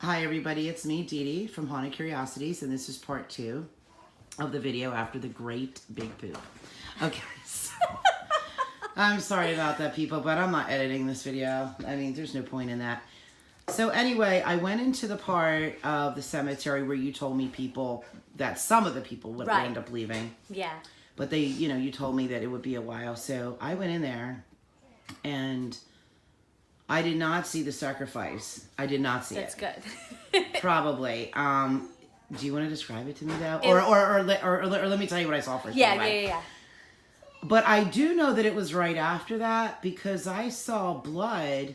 Hi everybody, it's me, Dee Dee from Haunted Curiosities, and this is part 2 of the video after the great big poop. Okay, so, I'm sorry about that, people, but I'm not editing this video. I mean, there's no point in that. So anyway, I went into the part of the cemetery where you told me that some of the people would end up leaving. Yeah. But they, you told me that it would be a while. So I went in there and I did not see the sacrifice. I did not see That's it. That's good. Probably. Do you want to describe it to me though? Or let me tell you what I saw first. Yeah. But I do know that it was right after that because I saw blood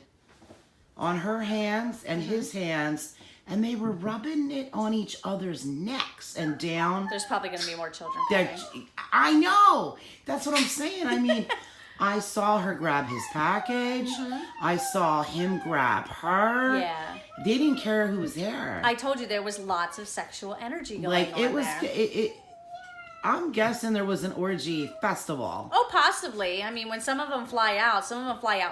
on her hands and his hands, and they were rubbing it on each other's necks and down. There's probably going to be more children coming. I know. That's what I'm saying. I mean, I saw her grab his package. I saw him grab her. Yeah. They didn't care who was there. I told you there was lots of sexual energy going on there. I'm guessing there was an orgy festival. Oh, possibly. I mean, when some of them fly out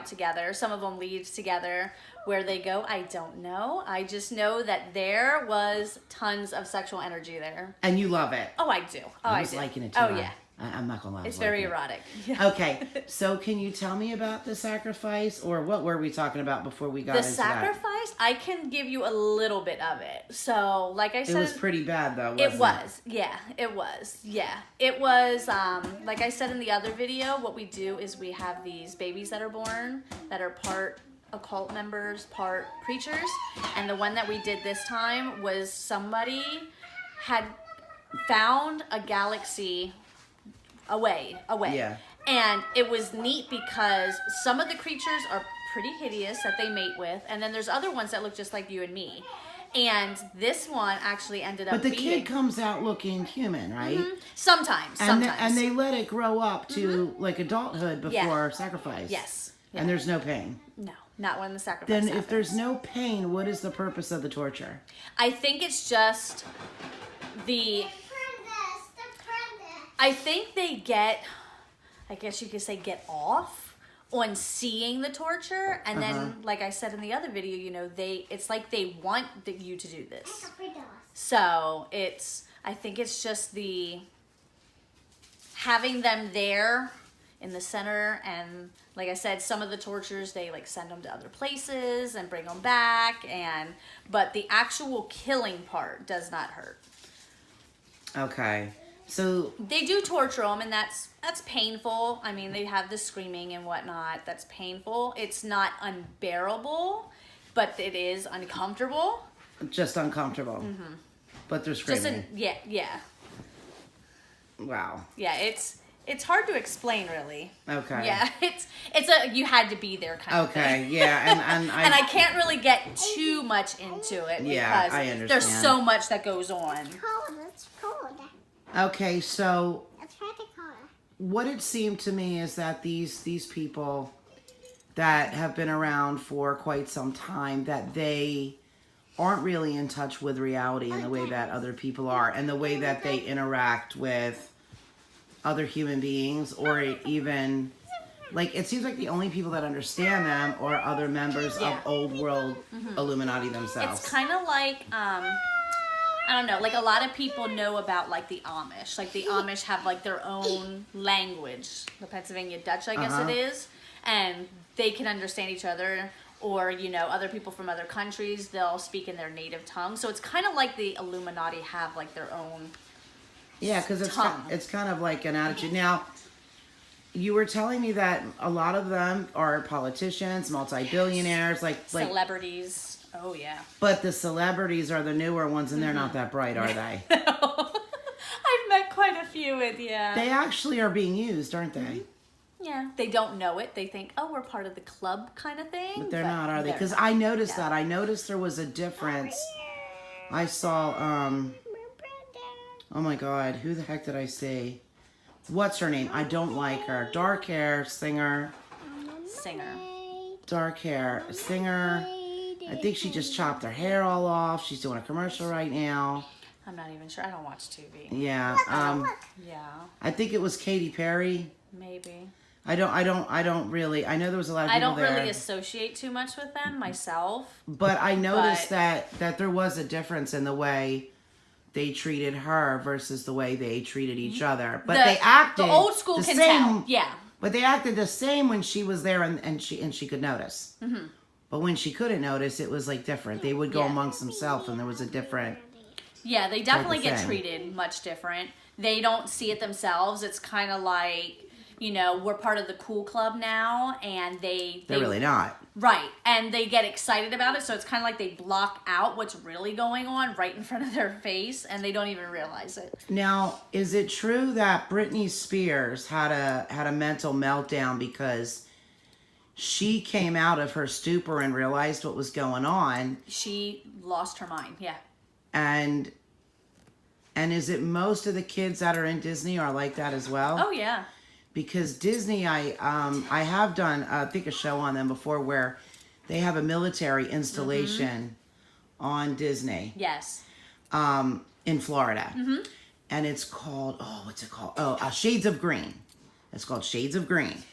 together. Some of them leave together. Where they go, I don't know. I just know that there was tons of sexual energy there. And you love it. Oh, I do. I was liking it too. Oh, yeah. I'm not going to lie. It's very erotic. Yeah. Okay, so can you tell me about the sacrifice, or what were we talking about before we got into that? The sacrifice, I can give you a little bit of it. So, like I said... It was pretty bad, though, wasn't it? It was. Yeah, it was. Yeah. It was, like I said in the other video, what we do is we have these babies that are born that are part occult members, part creatures. And the one that we did this time was somebody had found a galaxy away. Yeah. And it was neat because some of the creatures are pretty hideous that they mate with, and then there's other ones that look just like you and me. And this one actually ended up But the kid comes out looking human, right? Sometimes. And they let it grow up to like adulthood before sacrifice. Yes. Yeah. And there's no pain. No, not when the sacrifice Then happens. if there's no pain, what is the purpose of the torture? I think it's just I think they get, I guess you could say, get off on seeing the torture, and then, like I said in the other video, it's like they want you to do this. So I think it's just the having them there in the center, and like I said, some of the tortures they send them to other places and bring them back, but the actual killing part does not hurt. Okay. So they do torture them, and that's painful. I mean, they have the screaming and whatnot. That's painful. It's not unbearable, but it is uncomfortable. Just uncomfortable. But they're screaming. Yeah. Wow. Yeah, it's hard to explain, really. Okay. Yeah, it's a you had to be there kind of thing. Okay, yeah, and I can't really get too much into it because I understand. There's so much that goes on. It's cold. Okay, so what it seemed to me is that these people that have been around for quite some time, that they aren't really in touch with reality in the way that other people are, and the way that they interact with other human beings, or even it seems like the only people that understand them are other members of old world Illuminati themselves. It's kind of like I don't know, a lot of people know about the Amish. The Amish have their own language, the Pennsylvania Dutch, I guess it is, and they can understand each other. Or other people from other countries, they'll speak in their native tongue. So it's kind of like the Illuminati have their own. Yeah, because it's kind of like an attitude. Now, you were telling me that a lot of them are politicians, multi-billionaires, celebrities. Oh, yeah. But the celebrities are the newer ones, and they're not that bright, are they? No. I've met quite a few with, They actually are being used, aren't they? Yeah. They don't know it. They think, we're part of the club kind of thing. But they're not, are they? Because I noticed that. I noticed there was a difference. I saw, oh my God, who the heck did I see? What's her name? I don't like her. Dark hair, singer. Dark hair, singer. I think she just chopped her hair all off. She's doing a commercial right now. I'm not even sure. I don't watch TV. Yeah. Yeah. I think it was Katy Perry. Maybe. I don't really. I know there was a lot of I people don't there. really associate too much with them myself. But I noticed that there was a difference in the way they treated her versus the way they treated each other. But they acted the old school can tell. Yeah. But they acted the same when she was there and she could notice. Mm-hmm. But when she couldn't notice, it was like different. They would go amongst themselves, and there was a different. Yeah, they definitely get treated much different. They don't see it themselves. It's kind of like, you know, we're part of the cool club now, and they're really not. Right, and they get excited about it, so it's kind of like they block out what's really going on right in front of their face, and they don't even realize it. Now, is it true that Britney Spears had a mental meltdown because she came out of her stupor and realized what was going on? She lost her mind, yeah. And is it most of the kids that are in Disney are like that as well? Oh, yeah. Because Disney, I have done, I think, a show on them before where they have a military installation on Disney. Yes. In Florida. Mm-hmm. And it's called, what's it called? Shades of Green. It's called Shades of Green.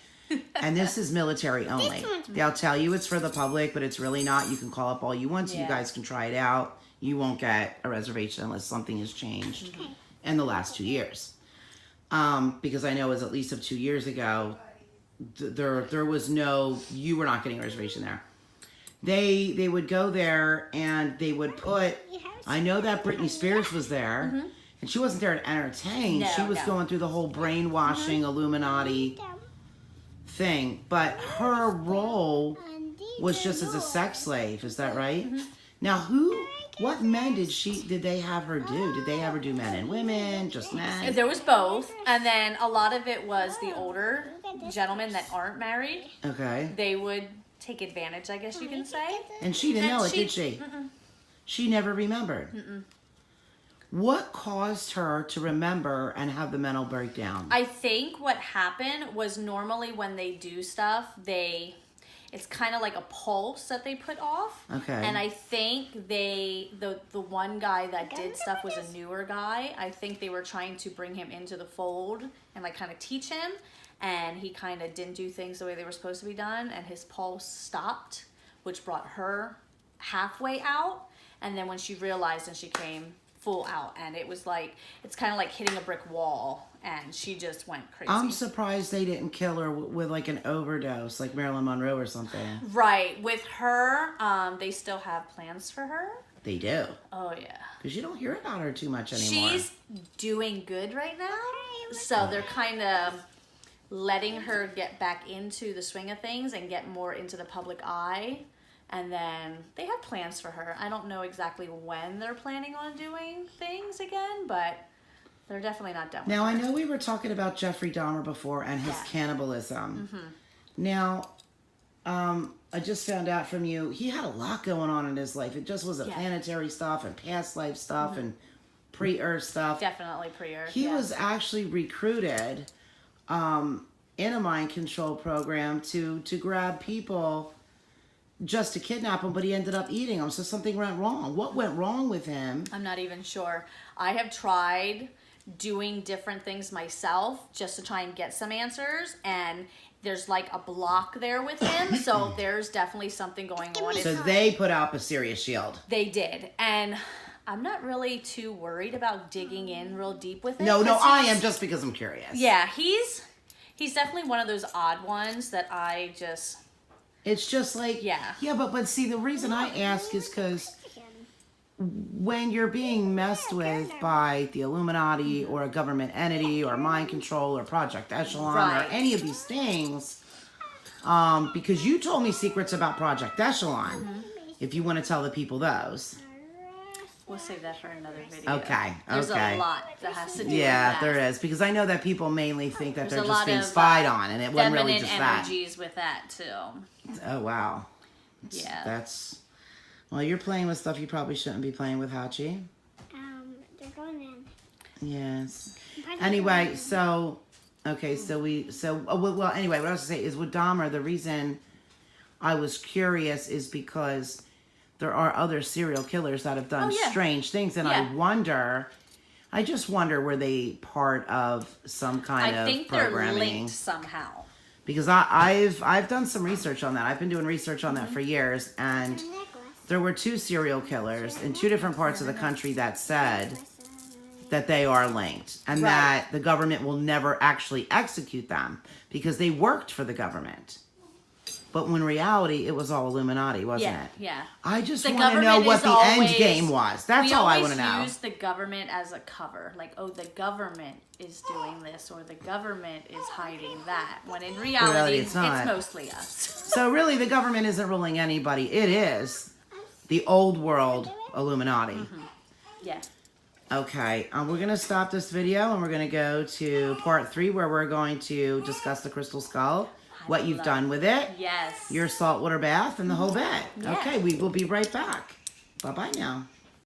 And this is military only. They'll tell you it's for the public, but it's really not. You can call up all you want so you guys can try it out. You won't get a reservation unless something has changed in the last 2 years. Because I know as at least of 2 years ago, there was no, you were not getting a reservation there. They would go there and they would put, I know that Britney Spears was there, and she wasn't there to entertain. No, she was going through the whole brainwashing Illuminati thing, but her role was just as a sex slave. Is that right? Now, what men did they have her do? Did they have her do men and women, just men? There was both, and then a lot of it was the older gentlemen that aren't married. Okay. They would take advantage, I guess you can say. And she didn't know it, did she? She never remembered. What caused her to remember and have the mental breakdown? I think what happened was normally when they do stuff, it's kind of like a pulse that they put off. Okay. And I think the one guy that did stuff was a newer guy. I think they were trying to bring him into the fold and like kind of teach him. And he kind of didn't do things the way they were supposed to be done. And his pulse stopped, which brought her halfway out. And then when she realized, and she came full out. And it was like, it's kind of like hitting a brick wall. And she just went crazy. I'm surprised they didn't kill her with like an overdose, like Marilyn Monroe or something. Right. With her, they still have plans for her. They do. Oh, yeah. Because you don't hear about her too much anymore. She's doing good right now. So they're kind of letting her get back into the swing of things and get more into the public eye. And then they have plans for her. I don't know exactly when they're planning on doing things again, but they're definitely not done with Now, her. I know we were talking about Jeffrey Dahmer before and his cannibalism. Now, I just found out from you, he had a lot going on in his life. It just wasn't planetary stuff and past life stuff and pre-Earth stuff. Definitely pre-Earth, He was actually recruited in a mind control program to grab people just to kidnap them, but he ended up eating them. So something went wrong. What went wrong with him? I'm not even sure. I have tried doing different things myself just to try and get some answers, and there's like a block there with him, so there's definitely something going on. So they put out a serious shield. They did, and I'm not really too worried about digging in real deep with it. No, I am, just because I'm curious. Yeah, he's definitely one of those odd ones that I just... It's just like... Yeah. Yeah, but see, the reason I ask is because when you're being messed with by the Illuminati or a government entity or mind control or Project Echelon or any of these things, because you told me secrets about Project Echelon, if you want to tell the people those. We'll save that for another video. Okay. There's a lot that has to do with that. Yeah, there is. Because I know that people mainly think that they're just being spied on, and it wasn't really just that. Feminine energies with that, too. Oh, wow. Yeah. That's... Well, you're playing with stuff you probably shouldn't be playing with, Hachi. They're going in. Yes. Anyway, so... Okay, well, anyway, what I was going to say is with Dahmer, the reason I was curious is because there are other serial killers that have done strange things, and I just wonder, were they part of some kind of programming? I think they're linked somehow. Because I've done some research on that. I've been doing research on that for years, and there were 2 serial killers in 2 different parts of the country that said that they are linked, and Right. that the government will never actually execute them because they worked for the government. But when reality, it was all Illuminati, wasn't it? Yeah. I just The want to know government what is the always- end game was. That's all I want to We know. always use the government as a cover. Like, oh, the government is doing this, or the government is hiding that. When in reality, it's not. mostly us. So really, the government isn't ruling anybody. It is the old world Illuminati. Yeah. Okay, we're going to stop this video and we're going to go to part 3 where we're going to discuss the crystal skull, what you've done with it, Yes. your saltwater bath, and the whole bit. Yeah. Okay, we will be right back. Bye-bye now.